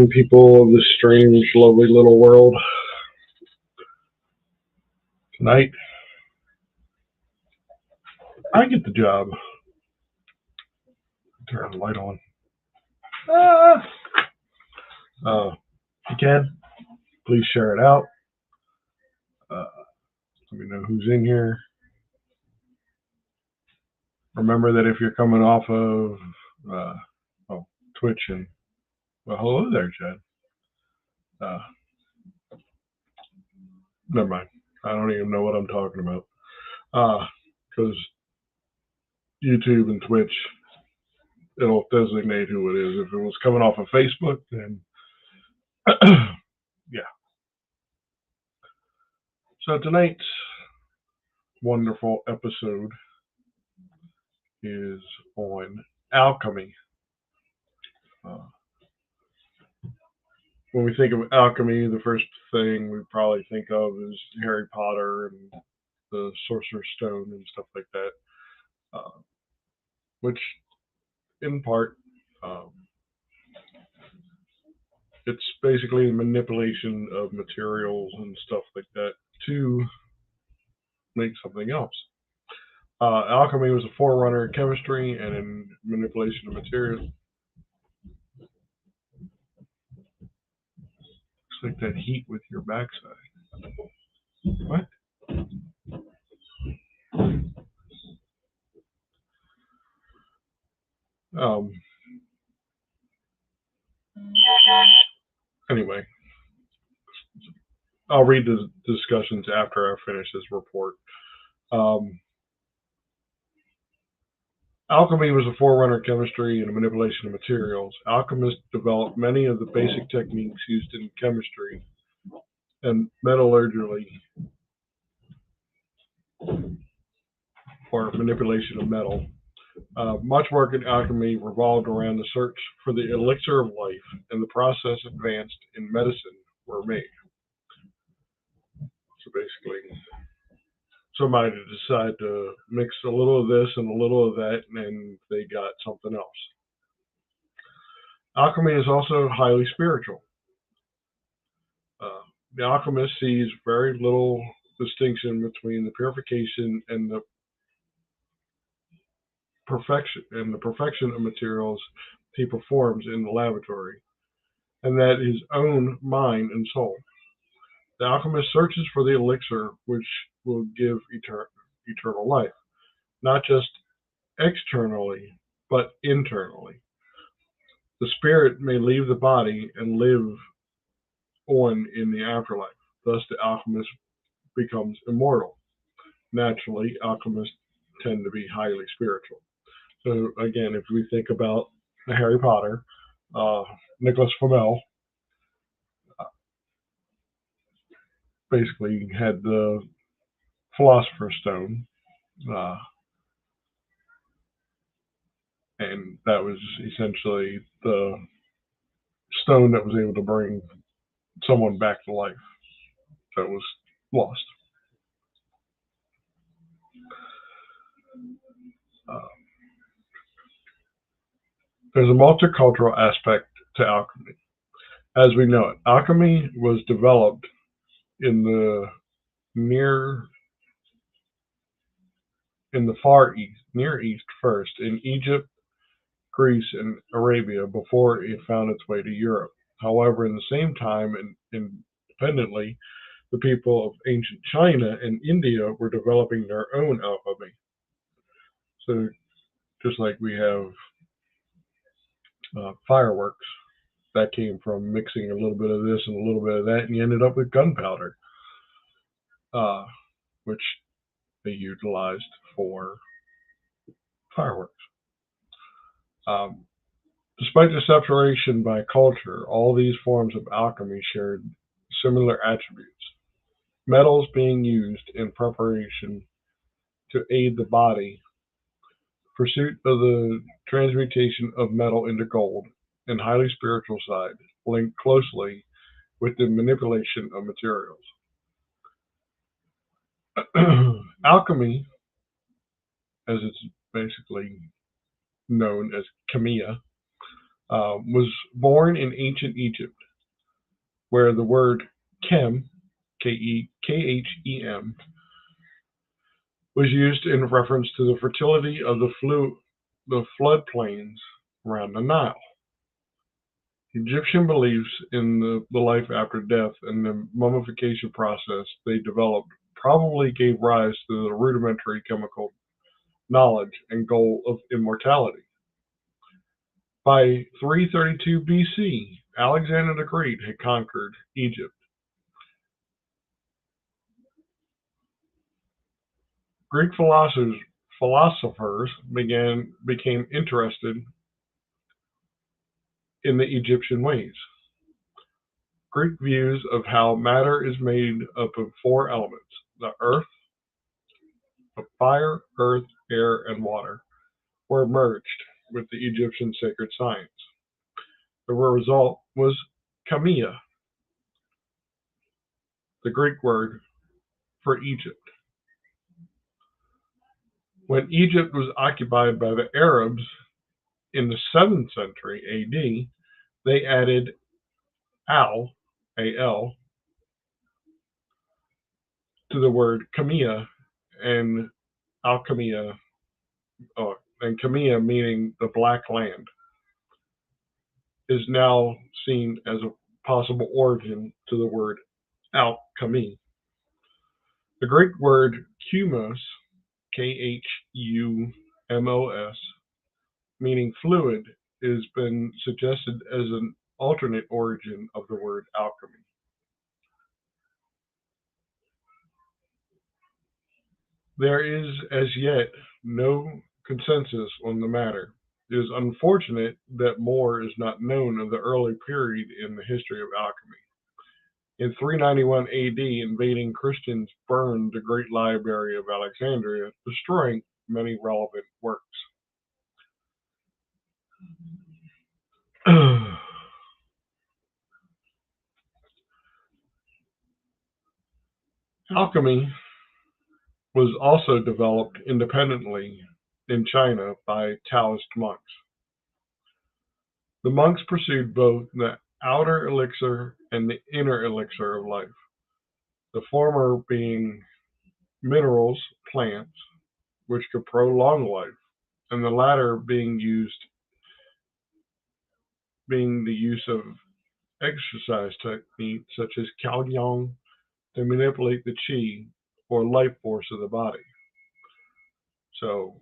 fine people of this strange, lovely little world. Tonight, I get the job. Turn the light on. Ah! If you can, please share it out. Uh, Let me know who's in here. Remember that if you're coming off of Twitch and hello there, Chad. Never mind. I don't even know what I'm talking about. Because YouTube and Twitch, it'll designate who it is. If it was coming off of Facebook, then yeah. So tonight's wonderful episode is on alchemy. When we think of alchemy, the first thing we probably think of is Harry Potter and the Sorcerer's Stone and stuff like that, which in part it's basically the manipulation of materials and stuff like that to make something else. Alchemy was a forerunner in chemistry and in manipulation of materials. Looks like that heat with your backside. What? Anyway, I'll read the discussions after I finish this report. Alchemy was a forerunner of chemistry and manipulation of materials. Alchemists developed many of the basic techniques used in chemistry and metallurgy for manipulation of metal. Much work in alchemy revolved around the search for the elixir of life, and the process advanced in medicine were made. So basically, somebody decided to mix a little of this and a little of that, and they got something else. Alchemy is also highly spiritual. The alchemist sees very little distinction between the purification and the perfection of materials he performs in the laboratory, and that his own mind and soul. The alchemist searches for the elixir which will give eternal life, not just externally, but internally. The spirit may leave the body and live on in the afterlife. Thus, the alchemist becomes immortal. Naturally, alchemists tend to be highly spiritual. So, again, if we think about Harry Potter, Nicholas Flamel basically had the Philosopher's Stone, and that was essentially the stone that was able to bring someone back to life that was lost. There's a multicultural aspect to alchemy. As we know it, alchemy was developed in the Far East, Near East first, in Egypt, Greece, and Arabia before it found its way to Europe. However, in the same time, and independently, the people of ancient China and India were developing their own alchemy. So, just like we have fireworks, that came from mixing a little bit of this and a little bit of that, and you ended up with gunpowder, which they utilized for fireworks. Despite the separation by culture, all these forms of alchemy shared similar attributes. Metals being used in preparation to aid the body, pursuit of the transmutation of metal into gold, and highly spiritual side linked closely with the manipulation of materials. Alchemy, as it's basically known as chemia, was born in ancient Egypt where the word chem, Khem, was used in reference to the fertility of the floodplains around the Nile. Egyptian beliefs in the life after death and the mummification process they developed probably gave rise to the rudimentary chemical knowledge and goal of immortality. By 332 BC, Alexander the Great had conquered Egypt. Greek philosophers became interested in the Egyptian ways. Greek views of how matter is made up of four elements: the earth, of fire, earth, air, and water, were merged with the Egyptian sacred science. The result was Kamia, the Greek word for Egypt. When Egypt was occupied by the Arabs in the 7th century AD, they added al, al, to the word Kamia and alchemia, and Kamia meaning the black land, is now seen as a possible origin to the word alchemy. The Greek word chumos, Khumos, meaning fluid, has been suggested as an alternate origin of the word alchemy. There is as yet no consensus on the matter. It is unfortunate that more is not known of the early period in the history of alchemy. In 391 AD, invading Christians burned the great library of Alexandria, destroying many relevant works. Alchemy was also developed independently in China by Taoist monks. The monks pursued both the outer elixir and the inner elixir of life, the former being minerals, plants, which could prolong life, and the latter being the use of exercise techniques such as Kaoyong to manipulate the qi or life force of the body. So,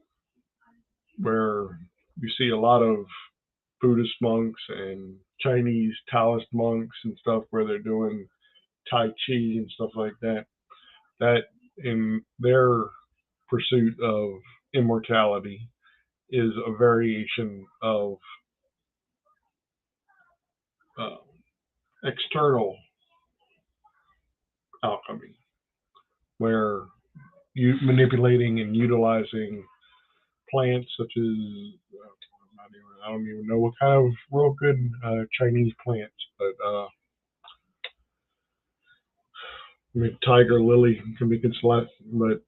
where you see a lot of Buddhist monks and Chinese Taoist monks and stuff where they're doing Tai Chi and stuff like that, that in their pursuit of immortality is a variation of uh, external alchemy, where you manipulating and utilizing plants such as I don't even know what kind of real good Chinese plants, but I mean, tiger lily can be considered, but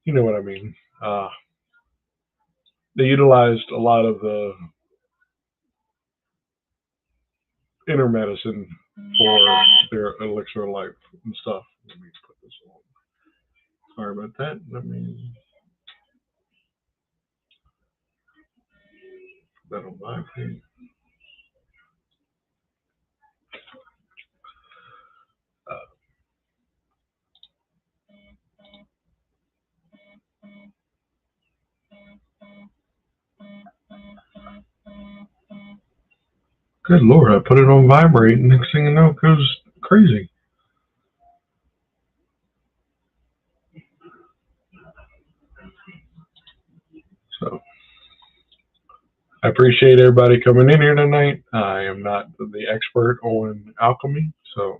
you know what I mean. They utilized a lot of the inner medicine for their elixir of life and stuff. Let me put this on. Sorry about that. Let me put that on my page. Uh, Good Lord, I put it on vibrate, and next thing you know, it goes crazy. So I appreciate everybody coming in here tonight. I am not the expert on alchemy, so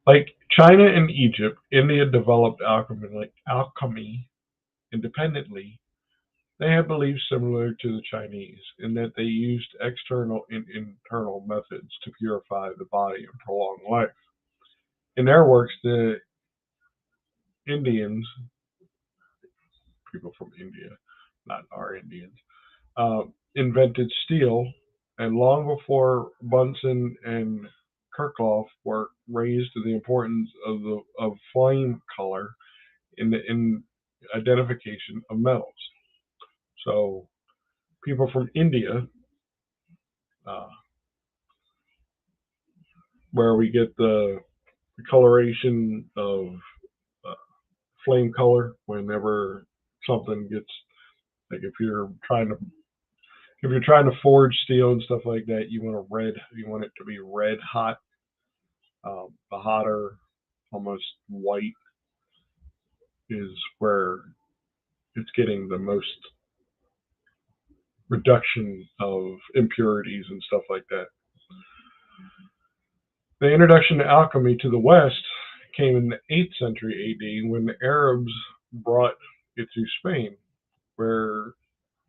like China and Egypt, India developed alchemy independently. They had beliefs similar to the Chinese in that they used external and internal methods to purify the body and prolong life. In their works, the Indians, people from India, not our Indians, uh, invented steel, and long before Bunsen and Kirchhoff were raised to the importance of flame color in the identification of metals. So people from India, uh, where we get the coloration of uh, flame color whenever something gets like if you're trying to forge steel and stuff like that, you want it to be red hot. The hotter, almost white, is where it's getting the most reduction of impurities and stuff like that. The introduction to alchemy to the West came in the 8th century AD when the Arabs brought it to Spain, where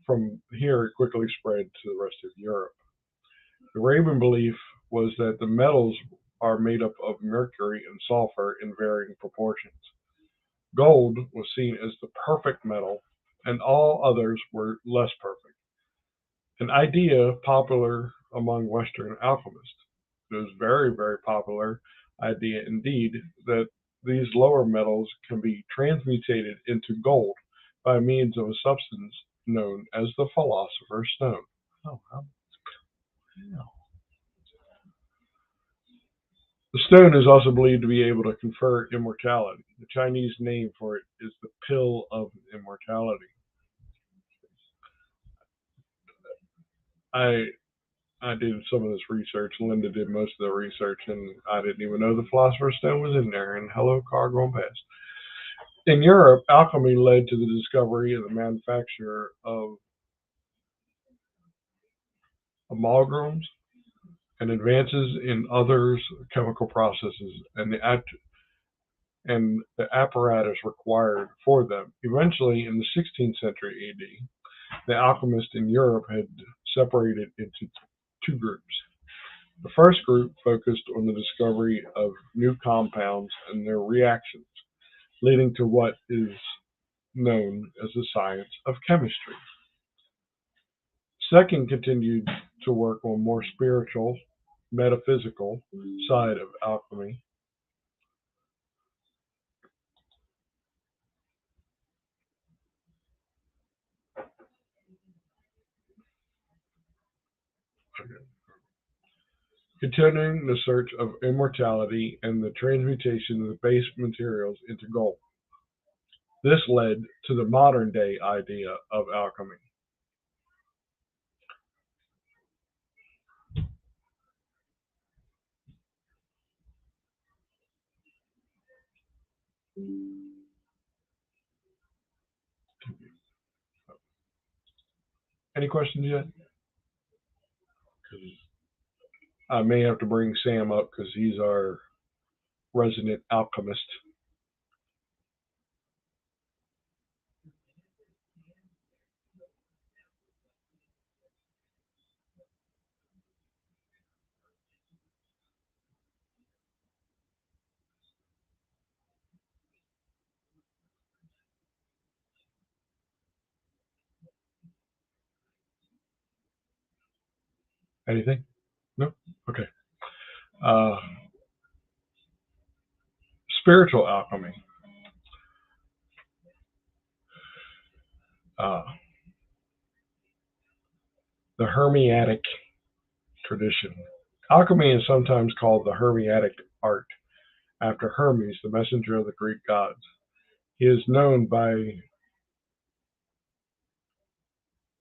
from here it quickly spread to the rest of Europe. The Arabian belief was that the metals are made up of mercury and sulfur in varying proportions. Gold was seen as the perfect metal, and all others were less perfect. An idea popular among Western alchemists. It was very, very popular idea indeed that these lower metals can be transmutated into gold by means of a substance known as the philosopher's stone. Oh, yeah. The stone is also believed to be able to confer immortality. The Chinese name for it is the pill of immortality. I I did some of this research. Linda did most of the research, and I didn't even know the Philosopher's Stone was in there. And hello, car going past. In Europe, alchemy led to the discovery and the manufacture of amalgams and advances in others chemical processes and the apparatus required for them. Eventually, in the 16th century AD, the alchemists in Europe had separated into two groups. The first group focused on the discovery of new compounds and their reactions, leading to what is known as the science of chemistry. Second continued to work on more spiritual, metaphysical side of alchemy. Continuing the search of immortality and the transmutation of the base materials into gold. This led to the modern day idea of alchemy. Any questions yet? 'Cause I may have to bring Sam up because he's our resident alchemist. Anything? No? Okay. Uh, spiritual alchemy. Uh, the Hermetic tradition. Alchemy is sometimes called the Hermetic art, after Hermes, the messenger of the Greek gods. He is known by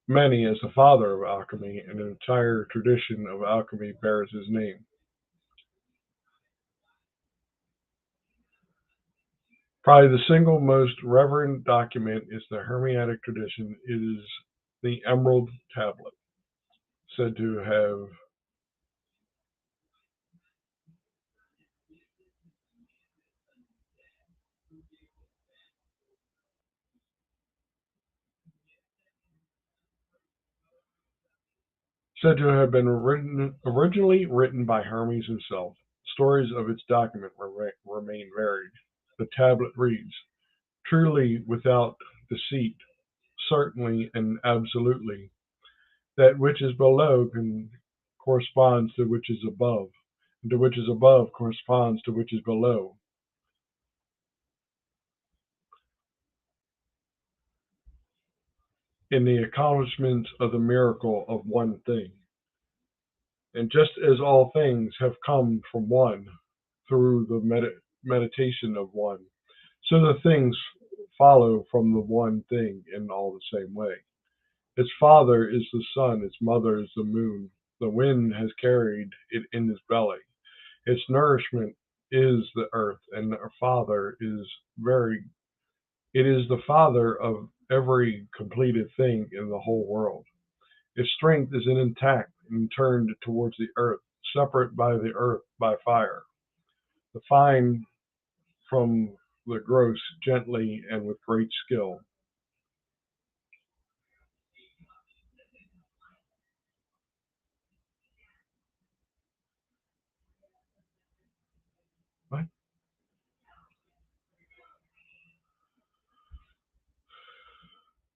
many as the father of alchemy, and an entire tradition of alchemy bears his name. Probably the single most reverend document is the Hermetic tradition. It is the Emerald Tablet, said to have been originally written by Hermes himself. Stories of its document remain varied. The tablet reads, "Truly without deceit, certainly and absolutely, That which is below corresponds to which is above, and to which is above corresponds to which is below, in the accomplishment of the miracle of one thing. And just as all things have come from one through the meditation of one, so the things follow from the one thing in all the same way. Its father is the sun, its mother is the moon. The wind has carried it in his belly. Its nourishment is the earth, and our father is very it is the father of every completed thing in the whole world. Its strength is intact and turned towards the earth, separate by the earth by fire. The fine from the gross gently and with great skill.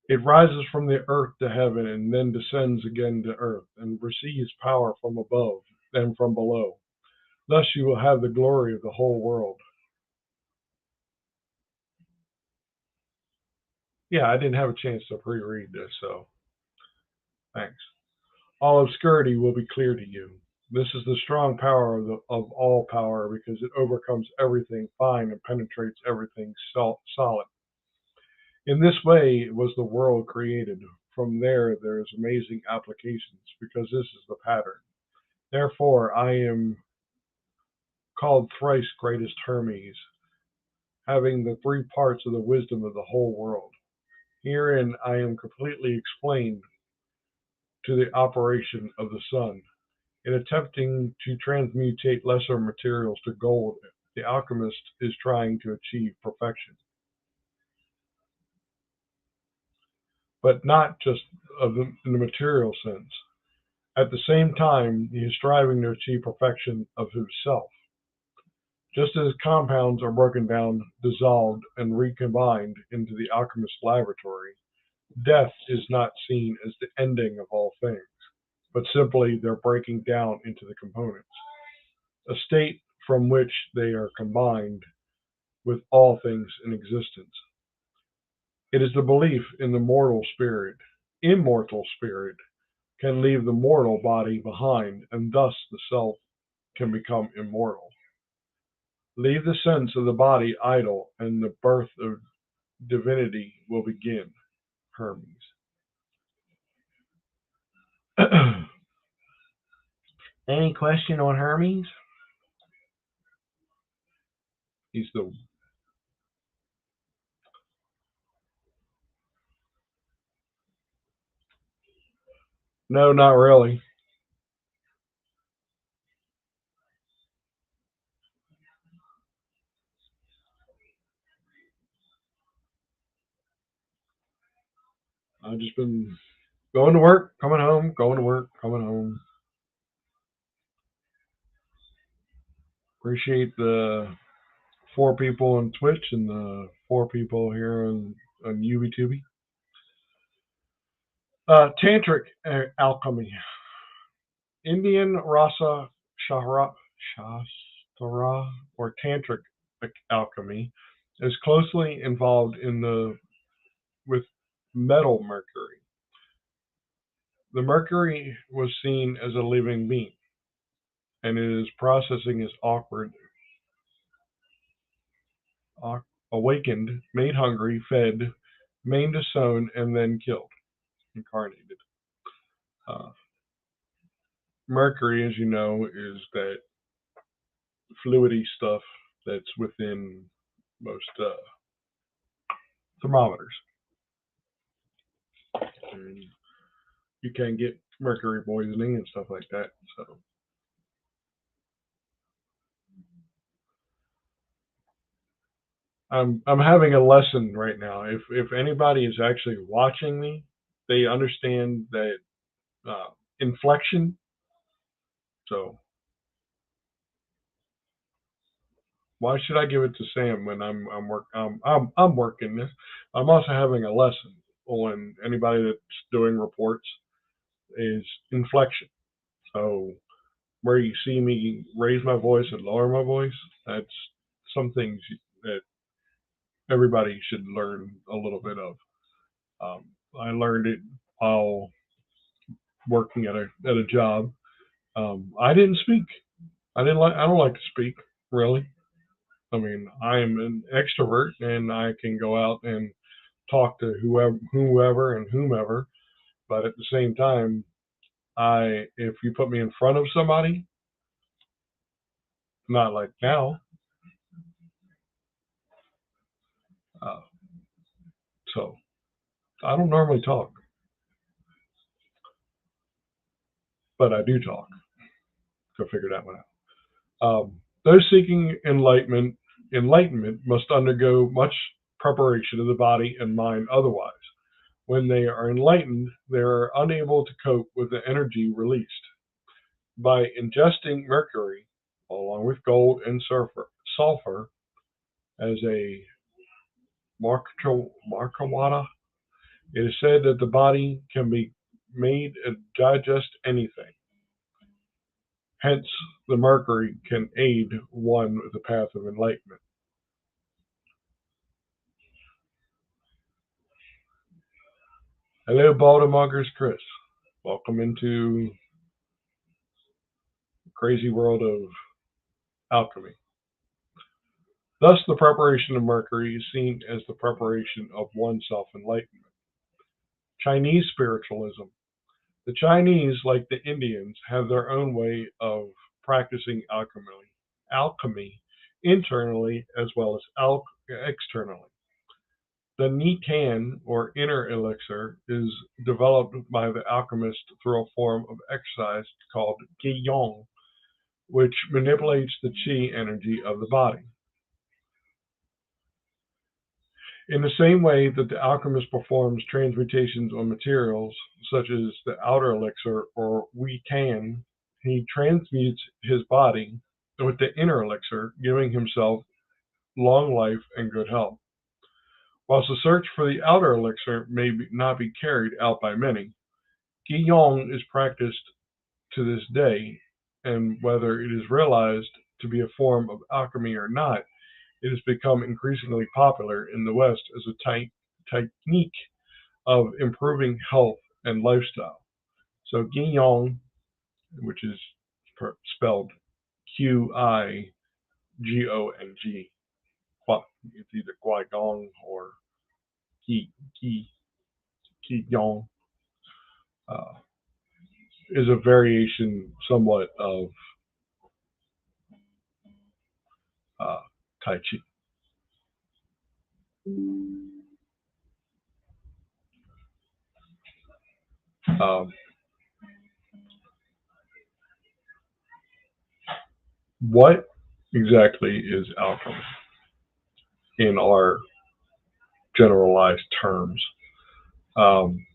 It rises from the earth to heaven and then descends again to earth and receives power from above and from below. Thus you will have the glory of the whole world. Yeah, I didn't have a chance to pre-read this, so thanks. All obscurity will be clear to you. This is the strong power of all power because it overcomes everything fine and penetrates everything solid. In this way was the world created. From there is amazing applications because this is the pattern. Therefore, I am called thrice greatest Hermes, having the three parts of the wisdom of the whole world. Herein I am completely explained to the operation of the sun. In attempting to transmutate lesser materials to gold, the alchemist is trying to achieve perfection, but not just in the material sense. At the same time, he is striving to achieve perfection of himself. Just as compounds are broken down, dissolved, and recombined into the alchemist's laboratory, death is not seen as the ending of all things, but simply their breaking down into the components, a state from which they are combined with all things in existence. It is the belief in the mortal spirit, immortal spirit, can leave the mortal body behind, and thus the self can become immortal. Leave the sense of the body idle, and the birth of divinity will begin. Hermes. Any question on Hermes? He's the No, not really. I've just been going to work, coming home, going to work, coming home. Appreciate the four people on Twitch and the four people here on YouTube. Tantric alchemy. Indian Rasa Shastra or Tantric alchemy is closely involved in the with metal mercury. The mercury was seen as a living being, and it is processing is awkward, awakened, made hungry, fed, maimed, sown, and then killed, incarnated. Uh, Mercury, as you know, is that fluidy stuff that's within most thermometers. And you can get mercury poisoning and stuff like that. So I'm having a lesson right now. If anybody is actually watching me, they understand that uh, inflection. So why should I give it to Sam when I'm working this? I'm also having a lesson on anybody that's doing reports. is inflection. So where you see me raise my voice and lower my voice, that's some things that everybody should learn a little bit of. Um, I learned it while working at a job. I didn't speak. I don't like to speak really. I mean, I am an extrovert and I can go out and talk to whoever and whomever. But at the same time, if you put me in front of somebody, not like now, uh, so I don't normally talk, but I do talk. Go figure that one out. Those seeking enlightenment must undergo much preparation of the body and mind. Otherwise, when they are enlightened, they are unable to cope with the energy released. By ingesting mercury along with gold and sulfur as a markawata, it is said that the body can be made to digest anything. Hence, the mercury can aid one with the path of enlightenment. Hello, Baltimongers, Chris. Welcome into the crazy world of alchemy. Thus, the preparation of mercury is seen as the preparation of oneself enlightenment. Chinese spiritualism. The Chinese, like the Indians, have their own way of practicing alchemy internally as well as externally. The Nitan, or inner elixir, is developed by the alchemist through a form of exercise called Qigong, which manipulates the qi energy of the body. In the same way that the alchemist performs transmutations on materials, such as the outer elixir or Witan, he transmutes his body with the inner elixir, giving himself long life and good health. Whilst the search for the outer elixir not be carried out by many, Qigong is practiced to this day, and whether it is realized to be a form of alchemy or not, it has become increasingly popular in the West as a technique of improving health and lifestyle. So Qigong, which is spelled Qigong, it's either Guigong or Qi, Qi, Qigong, uh, is a variation somewhat of uh, Tai Chi. Um, what exactly is alchemy in our generalized terms? Um,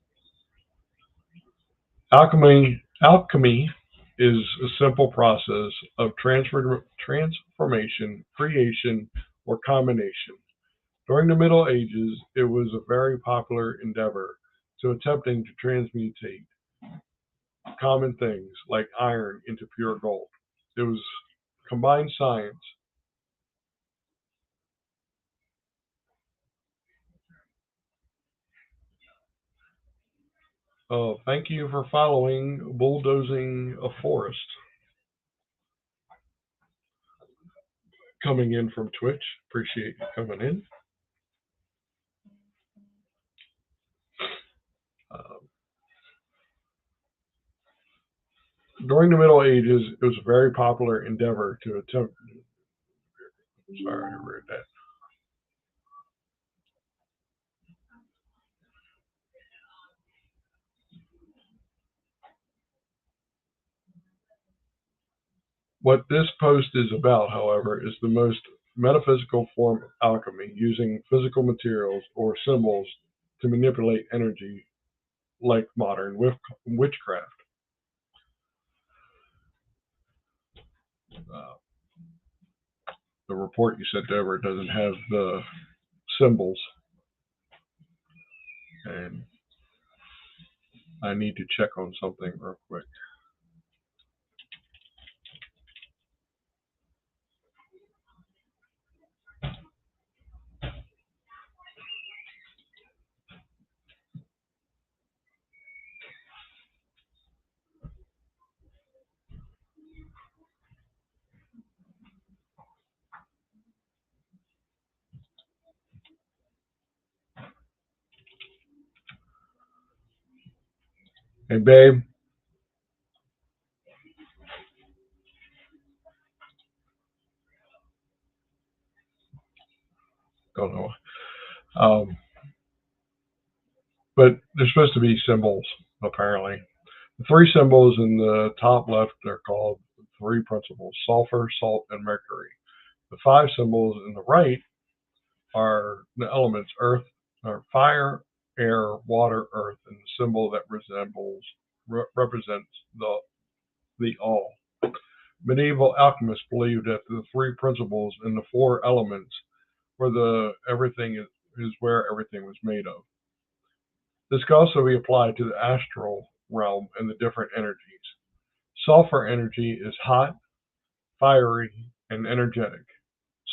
alchemy is a simple process of transformation, creation, or combination. During the Middle Ages, it was a very popular endeavor to attempting to transmutate common things like iron into pure gold. It was combined science. Thank you for following Bulldozing a Forest, coming in from Twitch. Appreciate you coming in. Uh, During the Middle Ages, it was a very popular endeavor to attempt. Sorry, I read that. What this post is about, however, is the most metaphysical form of alchemy, using physical materials or symbols to manipulate energy, like modern witchcraft. Uh, the report you sent over doesn't have the symbols, and I need to check on something real quick. Hey, babe. Don't know. Um, but there's supposed to be symbols, apparently. The three symbols in the top left are called three principles: sulfur, salt, and mercury. The five symbols in the right are the elements: earth, or fire, air, water, earth, and the symbol that represents the all. Medieval alchemists believed that the three principles and the four elements were the everything is where everything was made of. This can also be applied to the astral realm and the different energies. Sulfur energy is hot, fiery, and energetic.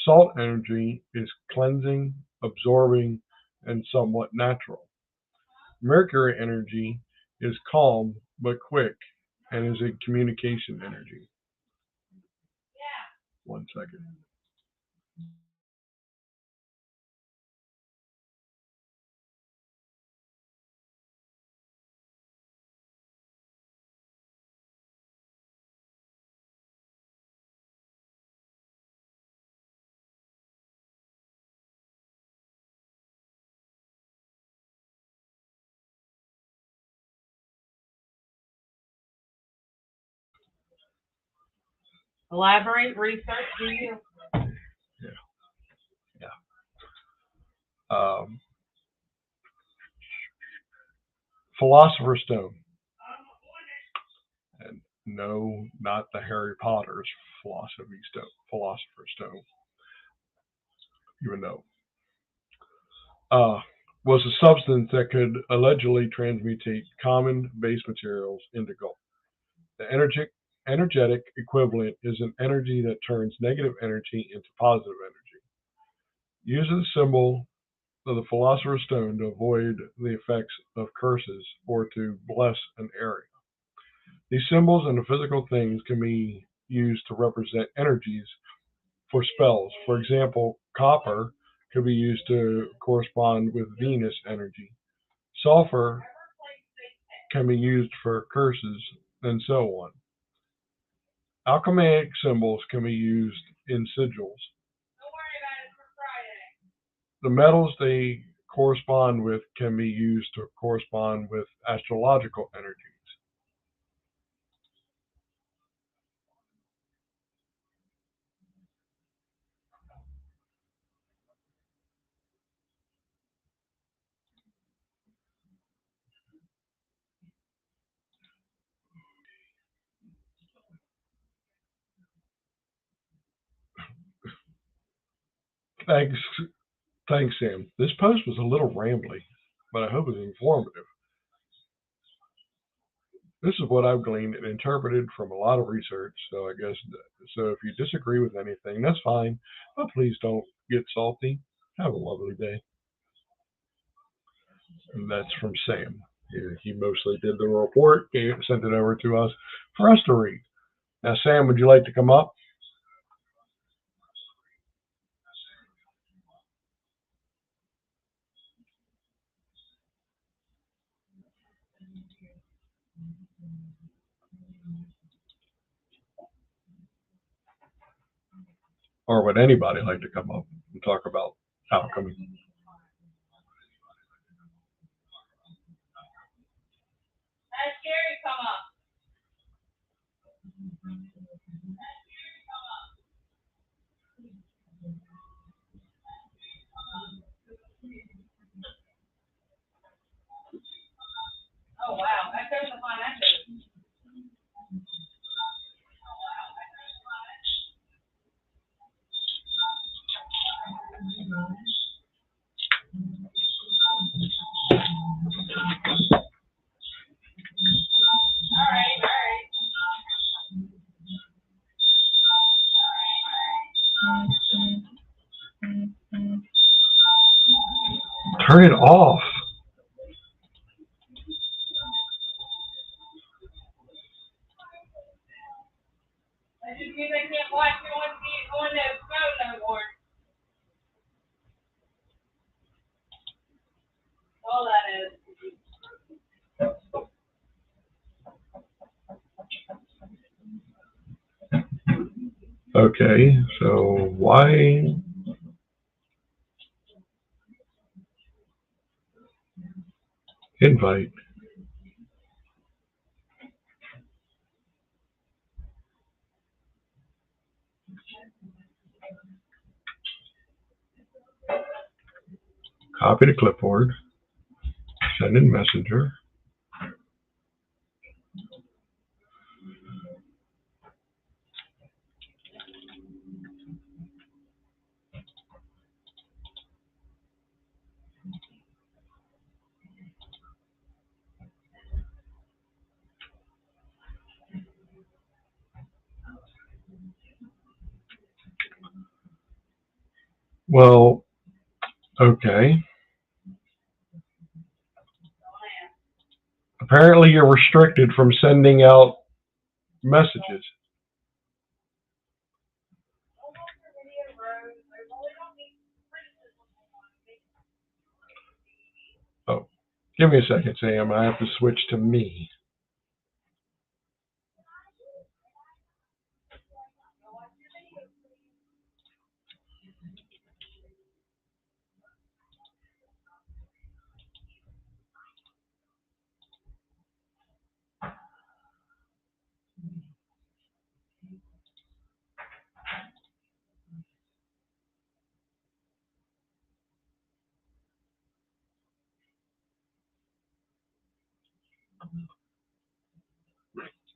Salt energy is cleansing, absorbing, and somewhat natural. Mercury energy is calm but quick and is a communication energy. One second. Elaborate, research, do you? Yeah, yeah. Philosopher's Stone. And no, not the Harry Potter's Philosopher's Stone, even though uh, was a substance that could allegedly transmutate common base materials into gold. The energetic equivalent is an energy that turns negative energy into positive energy. Use the symbol of the Philosopher's Stone to avoid the effects of curses or to bless an area. These symbols and the physical things can be used to represent energies for spells. For example, copper could be used to correspond with Venus energy. Sulfur can be used for curses, and so on. Alchemic symbols can be used in sigils. The metals they correspond with can be used to correspond with astrological energies. Thanks, thanks, Sam. This post was a little rambly, but I hope it's informative. This is what I've gleaned and interpreted from a lot of research. So I guess so. If you disagree with anything, that's fine, but please don't get salty. Have a lovely day. And that's from Sam. He mostly did the report, sent it over to us for us to read. Now, Sam, would you like to come up? Or would anybody like to come up and talk about alchemy? Has Gary come up? Oh wow, that goes to financial. turn it off. That just means I can't watch you on the phone no more. All that is. Okay, so why invite? Copy to clipboard. Send in messenger. Well, okay. Apparently, you're restricted from sending out messages. Oh, give me a second, Sam. I have to switch to me.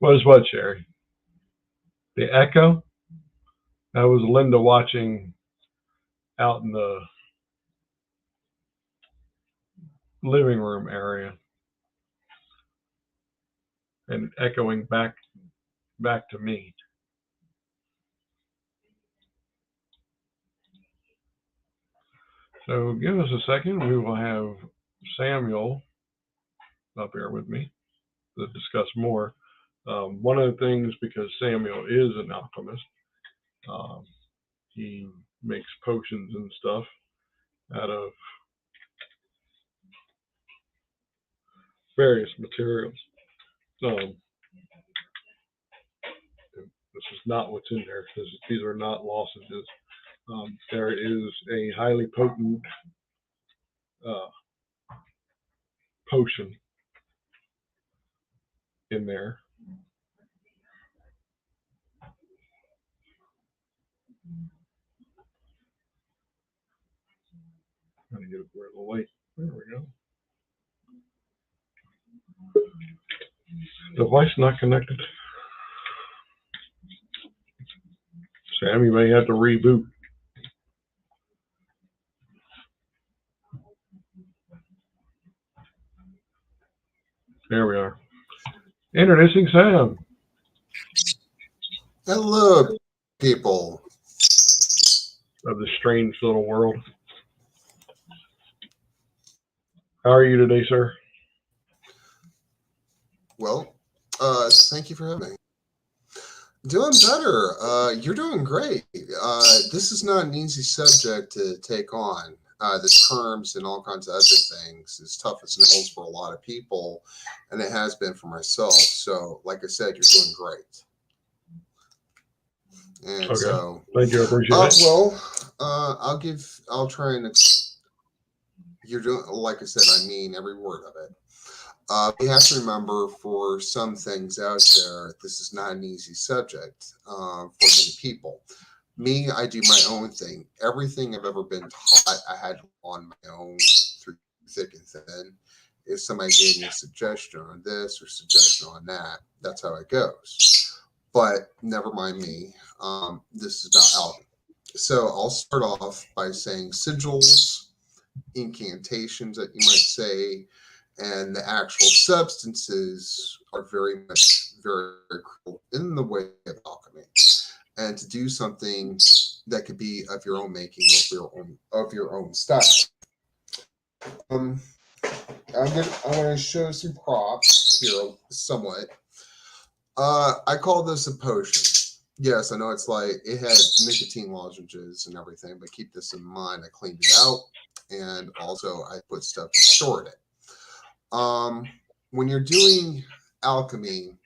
What is what, Sherry? The echo? That was Linda watching out in the living room area and echoing back to me. So give us a second. We will have Samuel up here with me to discuss more. One of the things, because Samuel is an alchemist, um, he makes potions and stuff out of various materials. This is not what's in there. These are not lozenges. There is a highly potent uh, potion in there. Trying to get it where the light. There we go. Device not connected. Sam, you may have to reboot. There we are. Introducing Sam. Hello, people. Of this strange little world. How are you today, sir? Well, thank you for having me. Doing better. You're doing great. This is not an easy subject to take on. The terms and all kinds of other things is tough as nails for a lot of people, and it has been for myself. So, like I said, you're doing great. And Okay. so, thank you. I appreciate it. well, I'll try and. You're doing, like I said, I mean every word of it. We have to remember for some things out there, this is not an easy subject for many people. Me, I do my own thing. Everything I've ever been taught, I had on my own through thick and thin. If somebody gave me a suggestion on this or suggestion on that, that's how it goes. But never mind me. This is about alchemy. So I'll start off by saying sigils, incantations that you might say, and the actual substances are very much very critical in the way of alchemy. And to do something that could be of your own making, of your own style. Um, I'm gonna show some props here somewhat. I call this a potion. Yes, I know it's like it had nicotine lozenges and everything, but keep this in mind. I cleaned it out, and also I put stuff to store it. When you're doing alchemy,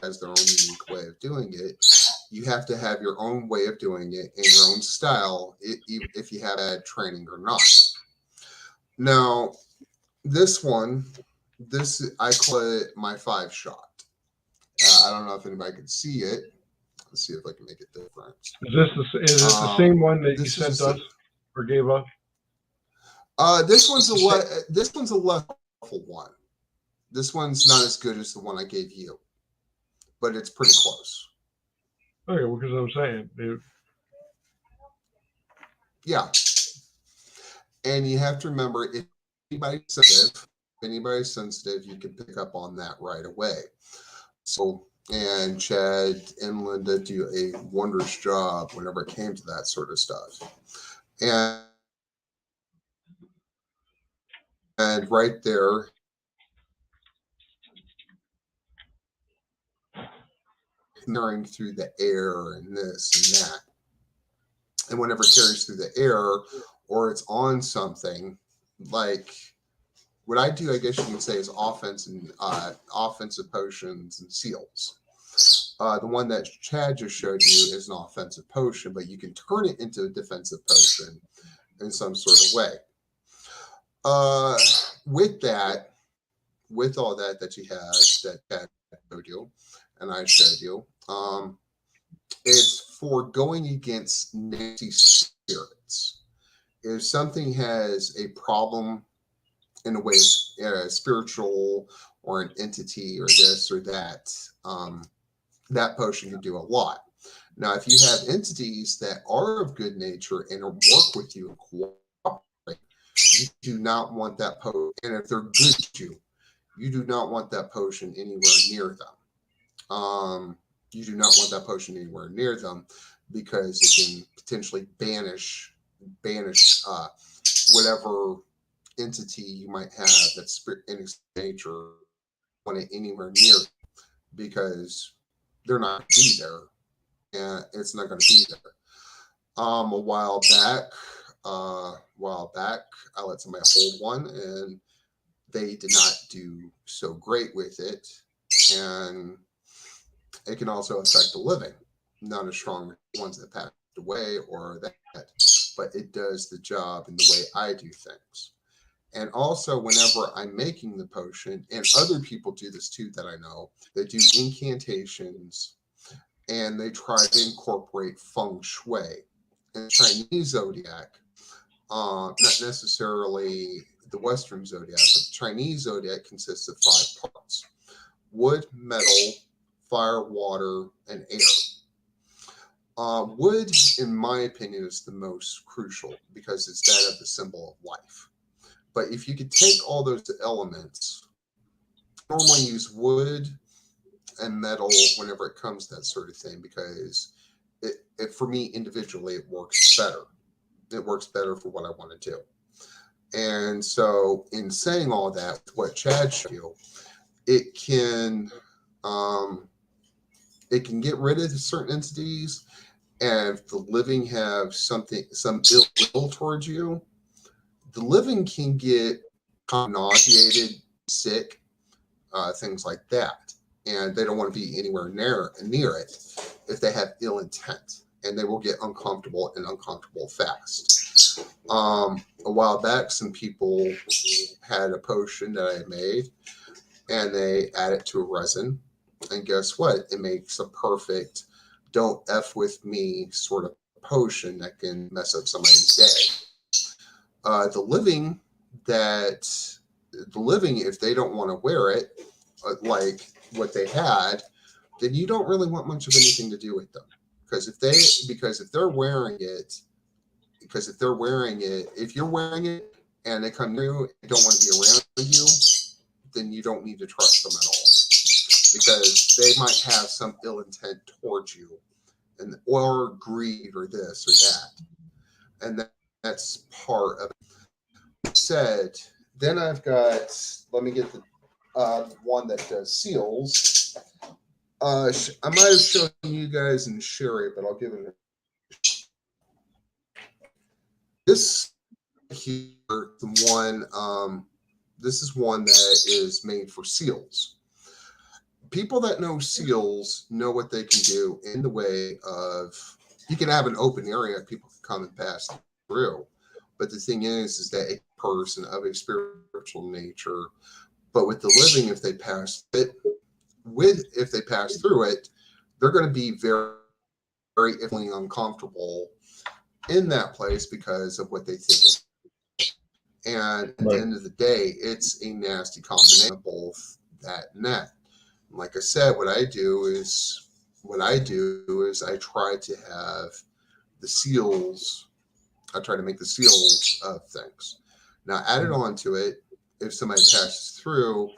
has their own unique way of doing it. You have to have your own way of doing it and your own style, if you have had training or not. Now, this one, this I call it my 5-shot. I don't know if anybody can see it. Let's see if I can make it different. Is it the same one that you This sent is us or gave us? this one's a less powerful one. This one's not as good as the one I gave you, but it's pretty close. Okay, well, because I'm saying, Yeah, and you have to remember if anybody's sensitive, you can pick up on that right away. So, and Chad and Linda do a wondrous job whenever it came to that sort of stuff. And right there, carrying through the air and this and that. And whenever it carries through the air or it's on something, like what I do, I guess you could say, is offensive potions and seals. The one that Chad just showed you is an offensive potion, but you can turn it into a defensive potion in some sort of way. With all that you have that Chad showed you and I showed you, it's for going against nasty spirits. If something has a problem in a way, spiritual or an entity or this or that, that potion can do a lot. Now, if you have entities that are of good nature and work with you and cooperate, you do not want that potion. And if they're good to you, you do not want that potion anywhere near them. You do not want that potion anywhere near them because it can potentially banish whatever entity you might have that's in its nature. Want it anywhere near them because they're not going to be there, and it's not going to be there. A while back, I let somebody hold one, and they did not do so great with it, and it can also affect the living. Not as strong as ones that passed away or that, but it does the job in the way I do things. And also, whenever I'm making the potion, and other people do this too that I know, they do incantations and they try to incorporate feng shui. In the Chinese zodiac, not necessarily the Western zodiac, but the Chinese zodiac consists of 5 parts: wood, metal, fire, water, and air. Wood, in my opinion, is the most crucial because it's that of the symbol of life. But if you could take all those elements, normally use wood and metal whenever it comes to that sort of thing, because it for me individually, it works better. It works better for what I want to do. And so in saying all that, what Chad showed you, it can get rid of certain entities, and if the living have some ill towards you, the living can get nauseated, sick, things like that, and they don't want to be anywhere near it if they have ill intent, and they will get uncomfortable fast. A while back, some people had a potion that I made, and they add it to a resin, and guess what? It makes a perfect "don't F with me" sort of potion that can mess up somebody's day. The living, if they don't want to wear it, like what they had, then you don't really want much of anything to do with them. Because if they're wearing it, if you're wearing it and they come near you and don't want to be around you, then you don't need to trust them at all. Because they might have some ill intent towards you, or greed or this or that. And that's part of it. said, then I've got, let me get the one that does seals. I might have shown you guys in Sherry, but I'll give it this here. The one, this is one that is made for seals. People that know seals know what they can do in the way of, you can have an open area people can come and pass through, but the thing is that a person of a spiritual nature, but with the living, if they pass it if they pass through it, they're going to be very, very uncomfortable in that place because of what they think of. And at the end of the day, it's a nasty combination of both that and that. Like I said, what I do is I try to have the seals. I try to make the seals of things. Now, added on to it, if somebody passes through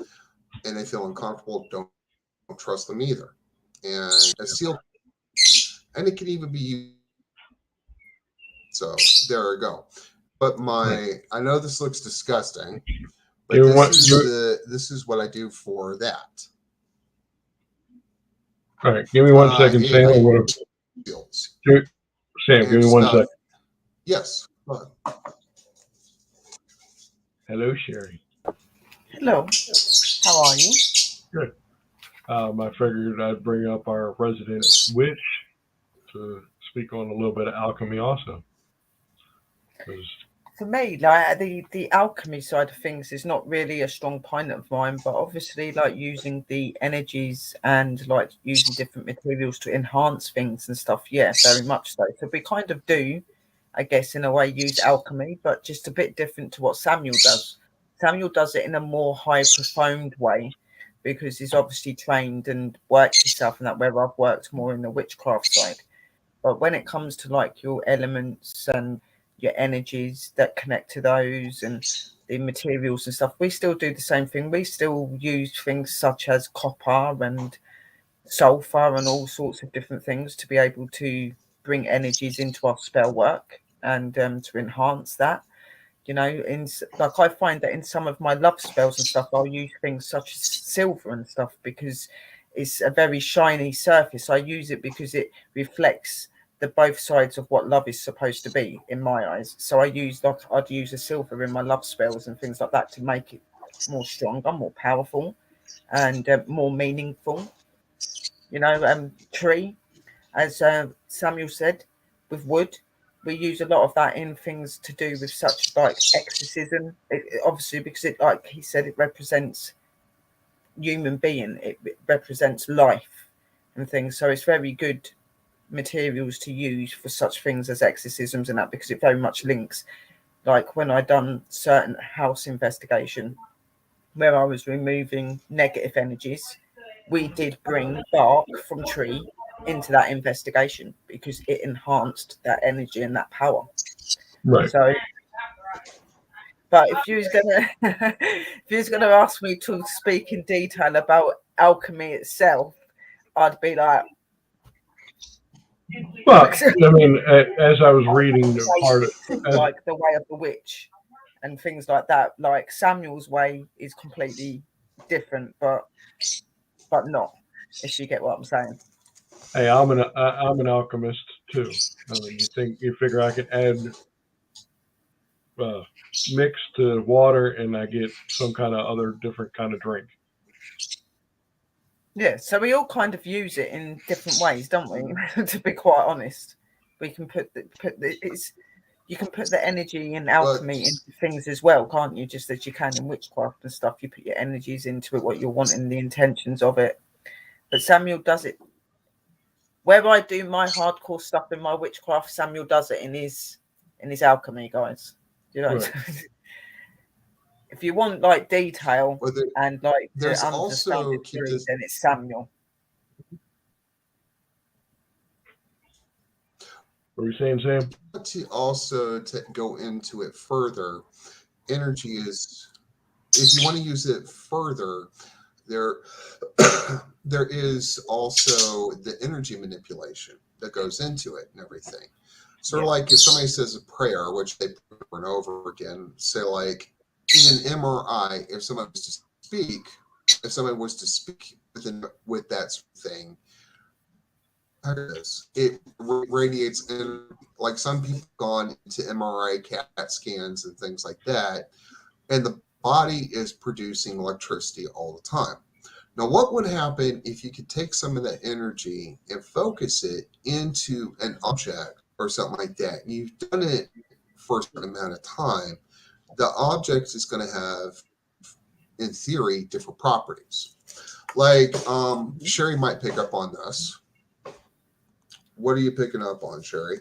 and they feel uncomfortable, don't trust them either. And a seal, and it can even be. So there we go. But I know this looks disgusting, but this is what I do for that. All right, give me 1 second, Sam. Sam, give me 1 second. Yes. Hello, Sherry. Hello. How are you? Good. I figured I'd bring up our resident witch to speak on a little bit of alchemy also. For me, like the alchemy side of things is not really a strong point of mine, but obviously like using the energies and like using different materials to enhance things and stuff, yeah, very much so. So we kind of do, I guess, in a way, use alchemy, but just a bit different to what Samuel does. Samuel does it in a more high profound way because he's obviously trained and worked himself in that, where I've worked more in the witchcraft side. But when it comes to like your elements and your energies that connect to those and the materials and stuff, we still do the same thing. We still use things such as copper and sulfur and all sorts of different things to be able to bring energies into our spell work and to enhance that. You know, in like I find that in some of my love spells and stuff, I'll use things such as silver and stuff because it's a very shiny surface. I use it because it reflects the both sides of what love is supposed to be in my eyes. So I'd use a silver in my love spells and things like that to make it more stronger, more powerful, and more meaningful. You know, tree, as Samuel said, with wood, we use a lot of that in things to do with such like exorcism. Obviously, because it, like he said, it represents human being. It represents life and things. So it's very good materials to use for such things as exorcisms and that, because it very much links. Like when I done certain house investigation where I was removing negative energies, we did bring bark from tree into that investigation because it enhanced that energy and that power. Right. So, but if you was gonna ask me to speak in detail about alchemy itself, I'd be like, well, I mean, as I was reading the part of like the way of the witch and things like that, like Samuel's way is completely different, but not, if you get what I'm saying. Hey, I'm an alchemist too. I mean, you figure I could add mix to water and I get some kind of other different kind of drink. Yeah, so we all kind of use it in different ways, don't we? To be quite honest, we can you can put the energy in alchemy into things as well, can't you? Just as you can in witchcraft and stuff, you put your energies into it, what you're wanting, the intentions of it. But Samuel does it where I do my hardcore stuff in my witchcraft. Samuel does it in his alchemy, guys. You know, right. If you want like detail and like there's to also understand it, then it's Samuel. What were you saying, Sam? To also to go into it further, energy is, if you want to use it further, there is also the energy manipulation that goes into it and everything. Sort of like if somebody says a prayer, which they over and over again, say like, in an MRI, if someone was to speak, with that sort of thing, it radiates in, like some people have gone into MRI CAT scans and things like that, and the body is producing electricity all the time. Now, what would happen if you could take some of that energy and focus it into an object or something like that? And you've done it for a certain amount of time. The object is going to have, in theory, different properties. Like Sherry might pick up on this. What are you picking up on, Sherry?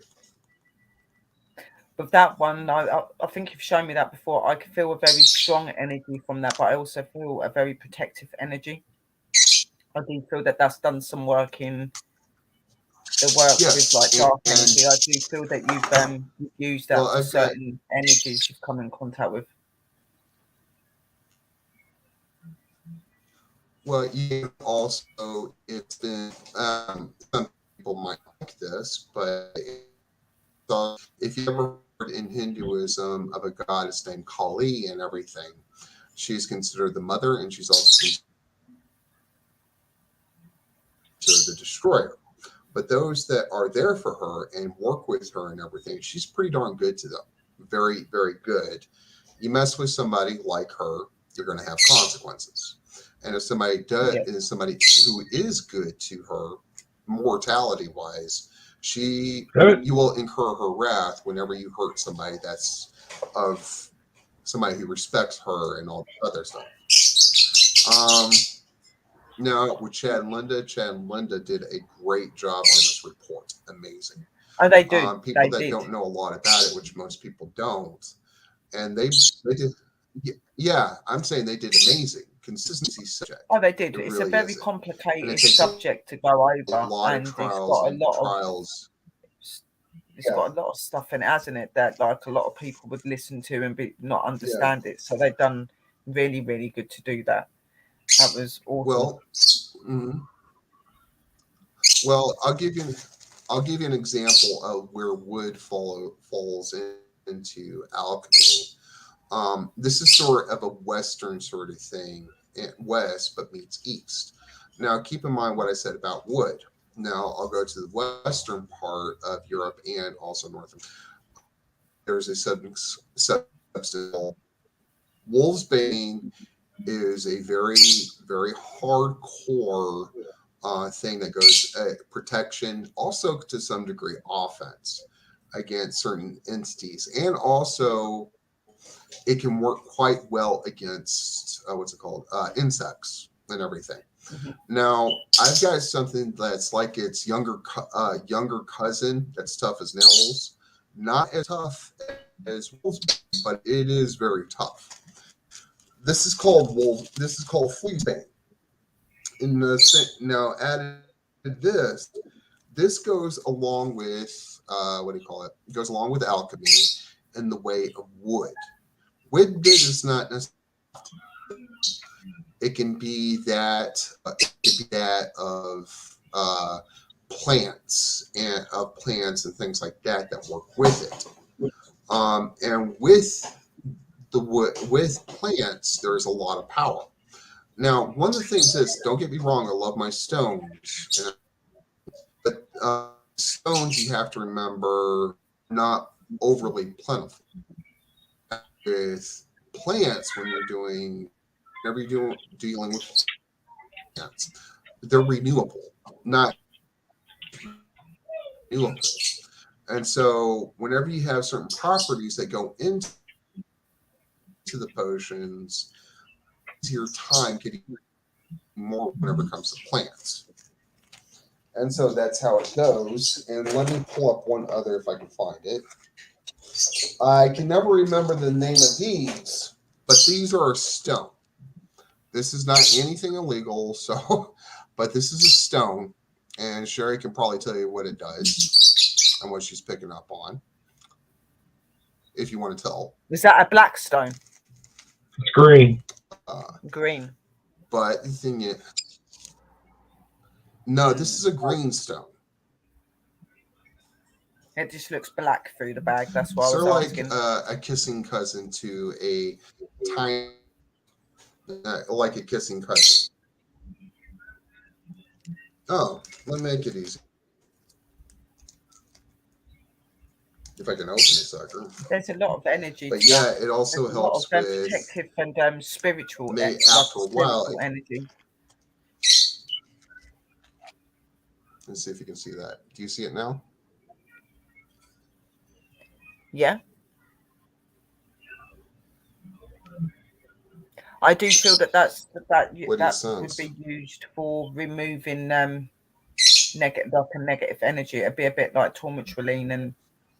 With that one, I think you've shown me that before. I can feel a very strong energy from that, but I also feel a very protective energy. I do feel that that's done some work in the work with like dark energy. I do feel that you've used that for certain energies you've come in contact with. Well, you also, it's been, some people might like this, but if you ever heard in Hinduism of a goddess named Kali and everything, she's considered the mother, and she's also considered the destroyer. But those that are there for her and work with her and everything, she's pretty darn good to them. Very, very good. You mess with somebody like her, you're going to have consequences. And if somebody is somebody who is good to her, mortality wise, you will incur her wrath whenever you hurt somebody that's of somebody who respects her and all the other stuff. Now with Chad and Linda did a great job on this report. Amazing. Oh, they do. People that don't know a lot about it, which most people don't, and they did. Yeah, I'm saying they did amazing. Consistency subject. Oh, they did. It's really a very complicated subject to go over, and it's got a lot of trials. It's got a lot of stuff in it, hasn't it? That like a lot of people would listen to and not understand it. So they've done really, really good to do that. That was awesome. Well, I'll give you an example of where wood falls into alchemy. This is sort of a Western sort of thing, West, but meets East. Now, keep in mind what I said about wood. Now, I'll go to the Western part of Europe and also North America. There's a substance called wolfsbane. Is a very, very hardcore thing that goes protection, also to some degree offense against certain entities, and also it can work quite well against insects and everything. Mm-hmm. Now I've got something that's like its younger cousin that's tough as nails, not as tough as wolfsbane, but it is very tough. This is called fleabane. Now added this goes along with It goes along with alchemy in the way of wood. Wood is not necessarily. It can be that. Of plants and things like that work with it. And with plants, there's a lot of power. Now, one of the things is, don't get me wrong, I love my stones, but stones, you have to remember, not overly plentiful. With plants, whenever you're dealing with plants, they're renewable, not renewable. And so whenever you have certain properties that go into the potions, your time getting more whenever it comes to plants. And so that's how it goes. And let me pull up one other if I can find it. I can never remember the name of these, but these are a stone. This is not anything illegal, but this is a stone, and Sherry can probably tell you what it does and what she's picking up on, if you want to tell. Is that a black stone? It's green. Green. But the thing is, no, this is a green stone. It just looks black through the bag. That's why I Sort was of like asking. a kissing cousin to a tiny, like a kissing cousin. Oh, let me make it easy. If I can open the sucker. There's a lot of energy. But to yeah, that. it also There's a lot of helps with protective and spiritual, like after a a while. spiritual energy. Let's see if you can see that. Do you see it now? Yeah. I do feel that that What do you would sense? be used for removing negative energy. It'd be a bit like tourmaline and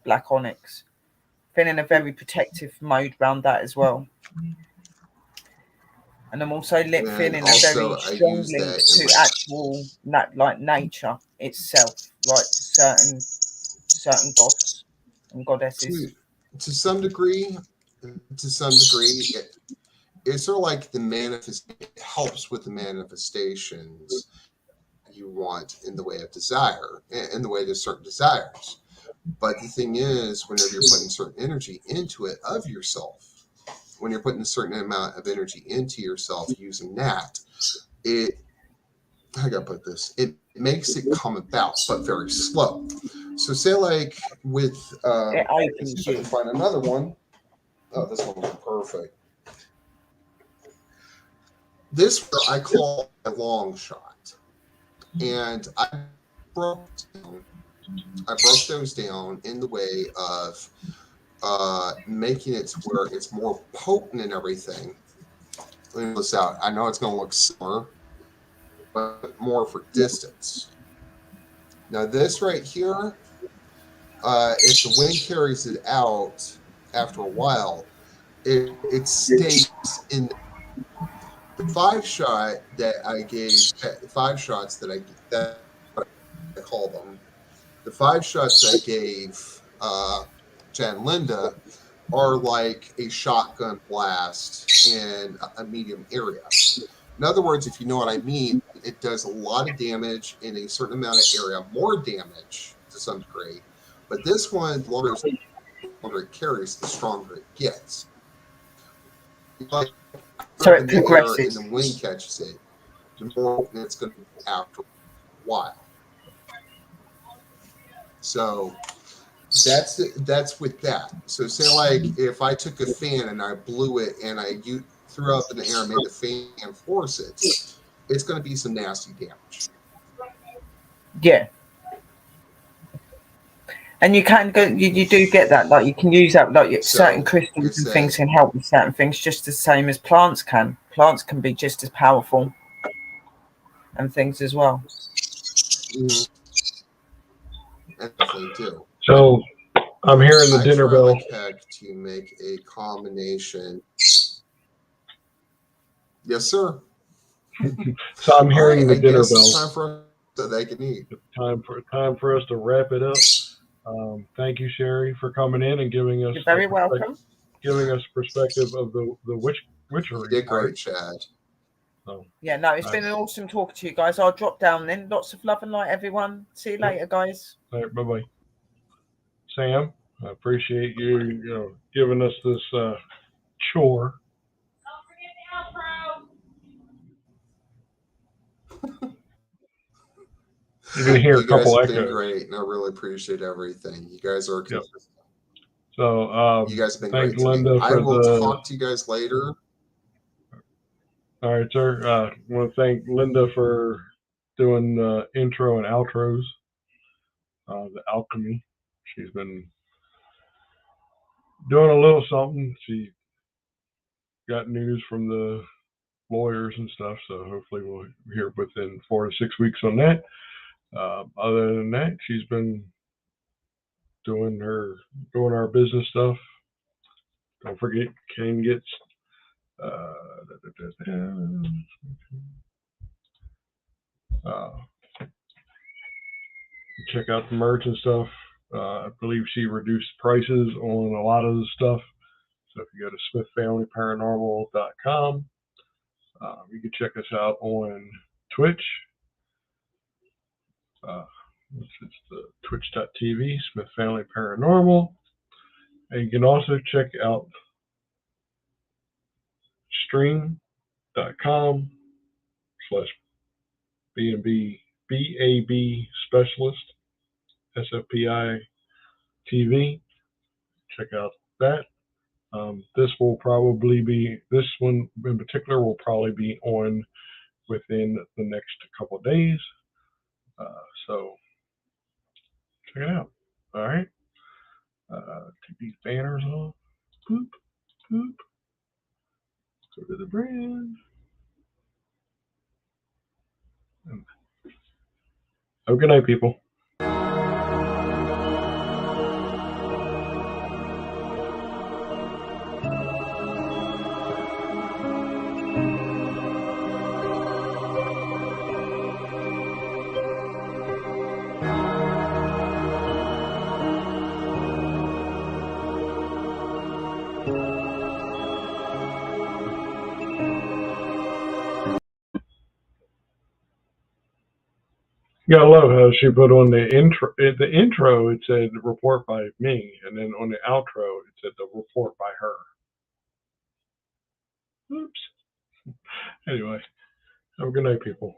black onyx. Feeling a very protective mode around that as well. And I'm also And feeling a also, very I strong use link that to actual like nature itself, like to certain gods and goddesses. to some degree. It's sort of like the manifest. It helps with the manifestations you want in the way of desire, in the way to certain desires. But the thing is, whenever you're putting certain energy into it of yourself, when you're putting a certain amount of energy into yourself using that, it, how do I put this? It makes it come about, but very slow. So say like with, It let's see opens if I you. can find another one. Oh, this one was perfect. This I call a long shot. And I broke those down in the way of making it to where it's more potent and everything. Let me this out. I know it's going to look similar, but more for distance. Now this right here, if the wind carries it out after a while, it stays in the 5-shot that I gave. 5 shots that I call them. The 5 shots I gave Jan Linda are like a shotgun blast in a medium area. In other words, if you know what I mean, it does a lot of damage in a certain amount of area, more damage to some degree. But this one, the longer it carries, the stronger it gets. Like So up it in the air and progresses. the wind catches it, the more it's going to be after a while. So that's with that. So say like if I took a fan and I blew it and I threw up in the air and made the fan force it, it's going to be some nasty damage. Yeah. And you can go. You do get that. Like you can use that. Like certain So, like I crystals and said, things can help with certain things, just the same as plants can. Plants can be just as powerful, and things as well. and they do. So I'm hearing the I dinner try bell. like heck to make a combination. Yes, sir. So I'm All hearing right, the I dinner guess bell. it's time for us so they can eat. Time for us to wrap it up. Thank you, Sherry, for coming in and giving us You're very welcome. perspective of the witchery. You did great, Chad. So, Yeah, no, it's been an awesome talking to you guys. I'll drop down then. Lots of love and light, everyone. See you later, guys. all right, bye bye. Sam, I appreciate you, giving us this chore. Don't forget the outro. You're gonna hear You a guys couple have been echoes. great, and I really appreciate everything. You guys are Yep. consistent. So You guys have been thanks, great to me. Linda, I for will the. talk to you guys later. All right, sir. I want to thank Linda for doing the intro and outros. The Alchemy. She's been doing a little something. She got news from the lawyers and stuff, so hopefully we'll hear within 4 to 6 weeks on that. Other than that, she's been doing our business stuff. Don't forget, Kane gets check out the merch and stuff. I believe she reduced prices on a lot of the stuff. So if you go to smithfamilyparanormal.com, you can check us out on Twitch. It's the twitch.tv, Smith Family Paranormal. And you can also check out stream.com/BAB Specialist, SFPI TV. Check out that. This one in particular will probably be on within the next couple of days. So check it out. All right. Take these banners off. Boop, boop. Go to the brand. Have a good night, people. You gotta love how she put on the intro. The intro, it said report by me, and then on the outro, it said the report by her. Oops. Anyway, have a good night, people.